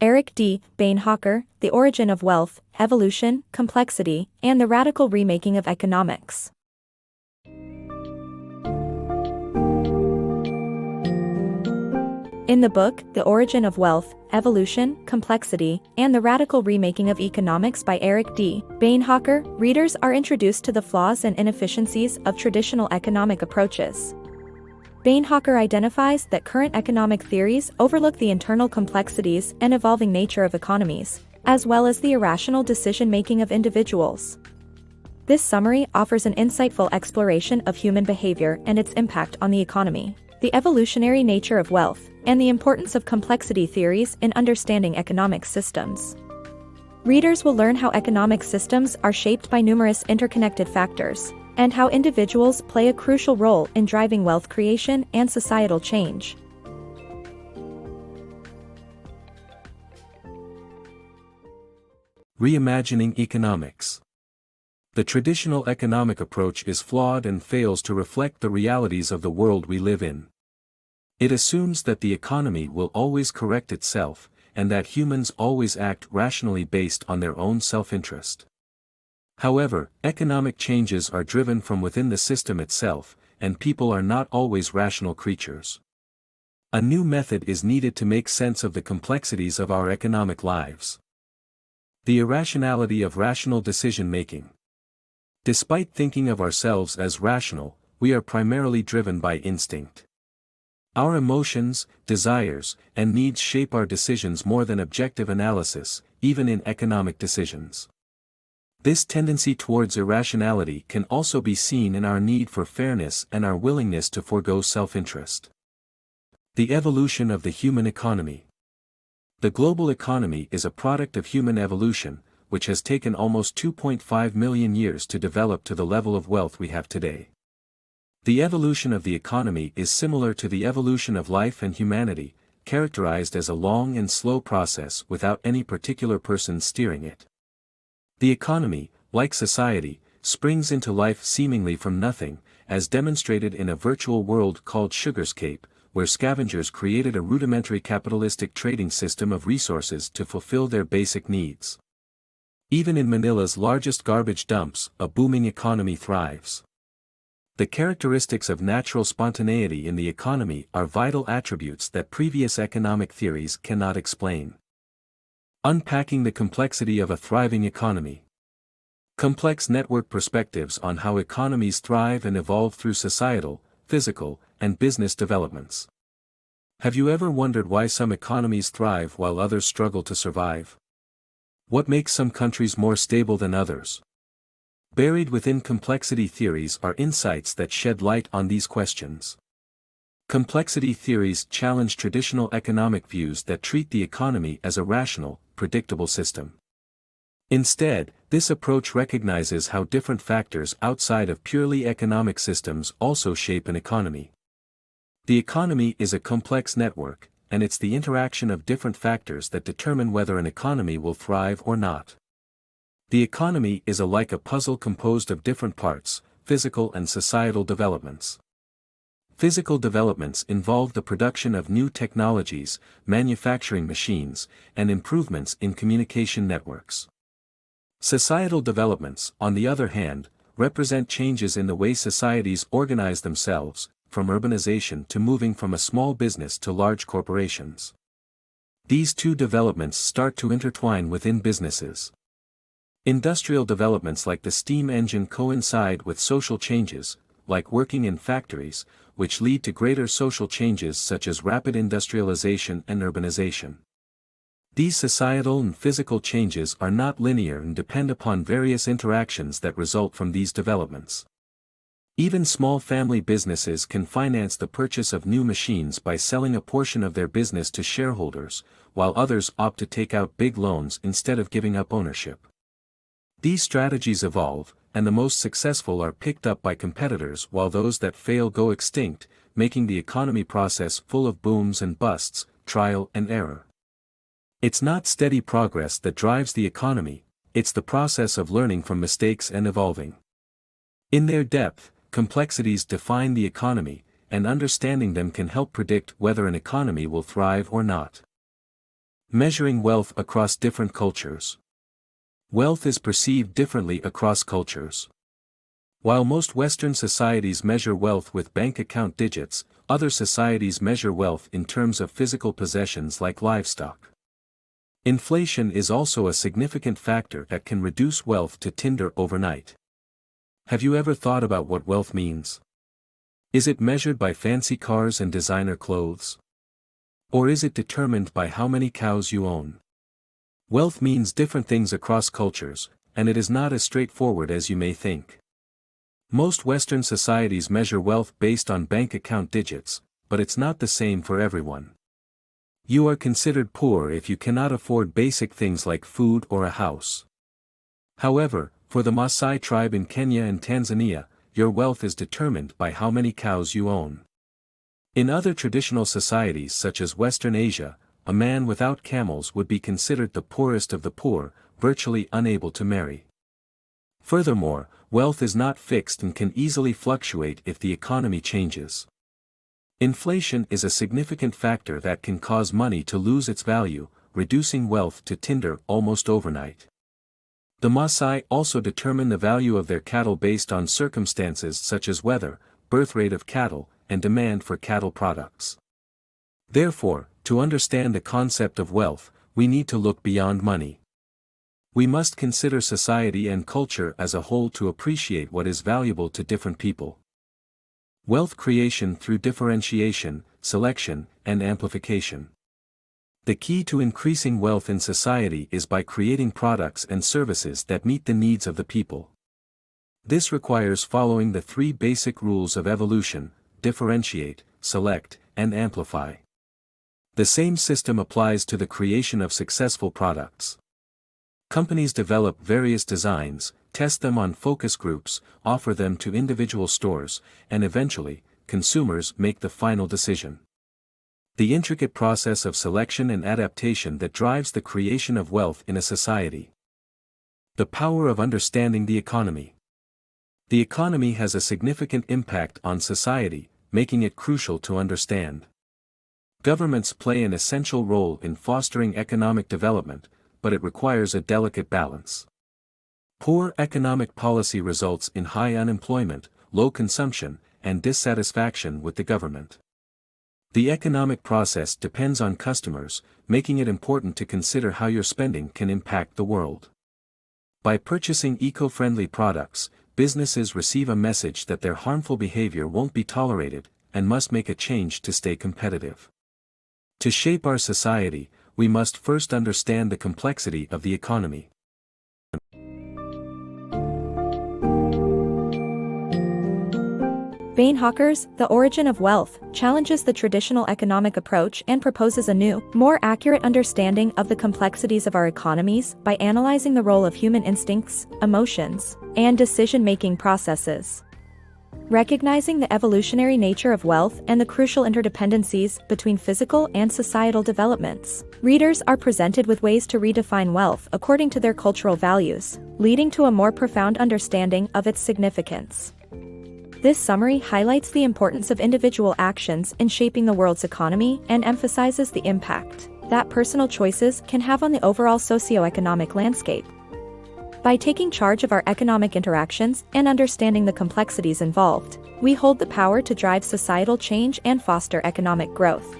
EricDBeinhocker, The Origin of Wealth, Evolution, Complexity, and the Radical Remaking of Economics. In the book, The Origin of Wealth, Evolution, Complexity, and the Radical Remaking of Economics by EricDBeinhocker, readers are introduced to the flaws and inefficiencies of traditional economic approaches. Beinhocker identifies that current economic theories overlook the internal complexities and evolving nature of economies, as well as the irrational decision-making of individuals. This summary offers an insightful exploration of human behavior and its impact on the economy, the evolutionary nature of wealth, and the importance of complexity theories in understanding economic systems. Readers will learn how economic systems are shaped by numerous interconnected factors, and how individuals play a crucial role in driving wealth creation and societal change. Reimagining Economics. The traditional economic approach is flawed and fails to reflect the realities of the world we live in. It assumes that the economy will always correct itself, and that humans always act rationally based on their own self-interest. However, economic changes are driven from within the system itself, and people are not always rational creatures. A new method is needed to make sense of the complexities of our economic lives. The irrationality of rational decision-making. Despite thinking of ourselves as rational, we are primarily driven by instinct. Our emotions, desires, and needs shape our decisions more than objective analysis, even in economic decisions. This tendency towards irrationality can also be seen in our need for fairness and our willingness to forego self-interest. The evolution of the human economy. The global economy is a product of human evolution, which has taken almost 2.5 million years to develop to the level of wealth we have today. The evolution of the economy is similar to the evolution of life and humanity, characterized as a long and slow process without any particular person steering it. The economy, like society, springs into life seemingly from nothing, as demonstrated in a virtual world called Sugarscape, where scavengers created a rudimentary capitalistic trading system of resources to fulfill their basic needs. Even in Manila's largest garbage dumps, a booming economy thrives. The characteristics of natural spontaneity in the economy are vital attributes that previous economic theories cannot explain. Unpacking the complexity of a thriving economy. Complex network perspectives on how economies thrive and evolve through societal, physical, and business developments. Have you ever wondered why some economies thrive while others struggle to survive? What makes some countries more stable than others? Buried within complexity theories are insights that shed light on these questions. Complexity theories challenge traditional economic views that treat the economy as a rational, predictable system. Instead, this approach recognizes how different factors outside of purely economic systems also shape an economy. The economy is a complex network, and it's the interaction of different factors that determine whether an economy will thrive or not. The economy is like a puzzle composed of different parts, physical and societal developments. Physical developments involve the production of new technologies, manufacturing machines, and improvements in communication networks. Societal developments, on the other hand, represent changes in the way societies organize themselves, from urbanization to moving from a small business to large corporations. These two developments start to intertwine within businesses. Industrial developments like the steam engine coincide with social changes, like working in factories, which lead to greater social changes such as rapid industrialization and urbanization. These societal and physical changes are not linear and depend upon various interactions that result from these developments. Even small family businesses can finance the purchase of new machines by selling a portion of their business to shareholders, while others opt to take out big loans instead of giving up ownership. These strategies evolve, and the most successful are picked up by competitors while those that fail go extinct, making the economy process full of booms and busts, trial and error. It's not steady progress that drives the economy, it's the process of learning from mistakes and evolving. In their depth, complexities define the economy, and understanding them can help predict whether an economy will thrive or not. Measuring wealth across different cultures. Wealth is perceived differently across cultures. While most Western societies measure wealth with bank account digits, other societies measure wealth in terms of physical possessions like livestock. Inflation is also a significant factor that can reduce wealth to tinder overnight. Have you ever thought about what wealth means? Is it measured by fancy cars and designer clothes? Or is it determined by how many cows you own? Wealth means different things across cultures, and it is not as straightforward as you may think. Most Western societies measure wealth based on bank account digits, but it's not the same for everyone. You are considered poor if you cannot afford basic things like food or a house. However, for the Maasai tribe in Kenya and Tanzania, your wealth is determined by how many cows you own. In other traditional societies such as Western Asia, a man without camels would be considered the poorest of the poor, virtually unable to marry. Furthermore, wealth is not fixed and can easily fluctuate if the economy changes. Inflation is a significant factor that can cause money to lose its value, reducing wealth to tinder almost overnight. The Maasai also determine the value of their cattle based on circumstances such as weather, birth rate of cattle, and demand for cattle products. Therefore, to understand the concept of wealth, we need to look beyond money. We must consider society and culture as a whole to appreciate what is valuable to different people. Wealth creation through differentiation, selection, and amplification. The key to increasing wealth in society is by creating products and services that meet the needs of the people. This requires following the three basic rules of evolution: differentiate, select, and amplify. The same system applies to the creation of successful products. Companies develop various designs, test them on focus groups, offer them to individual stores, and eventually, consumers make the final decision. The intricate process of selection and adaptation that drives the creation of wealth in a society. The power of understanding the economy. The economy has a significant impact on society, making it crucial to understand. Governments play an essential role in fostering economic development, but it requires a delicate balance. Poor economic policy results in high unemployment, low consumption, and dissatisfaction with the government. The economic process depends on customers, making it important to consider how your spending can impact the world. By purchasing eco-friendly products, businesses receive a message that their harmful behavior won't be tolerated, and must make a change to stay competitive. To shape our society, we must first understand the complexity of the economy. Beinhocker's The Origin of Wealth challenges the traditional economic approach and proposes a new, more accurate understanding of the complexities of our economies by analyzing the role of human instincts, emotions, and decision-making processes. Recognizing the evolutionary nature of wealth and the crucial interdependencies between physical and societal developments, readers are presented with ways to redefine wealth according to their cultural values, leading to a more profound understanding of its significance. This summary highlights the importance of individual actions in shaping the world's economy and emphasizes the impact that personal choices can have on the overall socioeconomic landscape. By taking charge of our economic interactions and understanding the complexities involved, we hold the power to drive societal change and foster economic growth.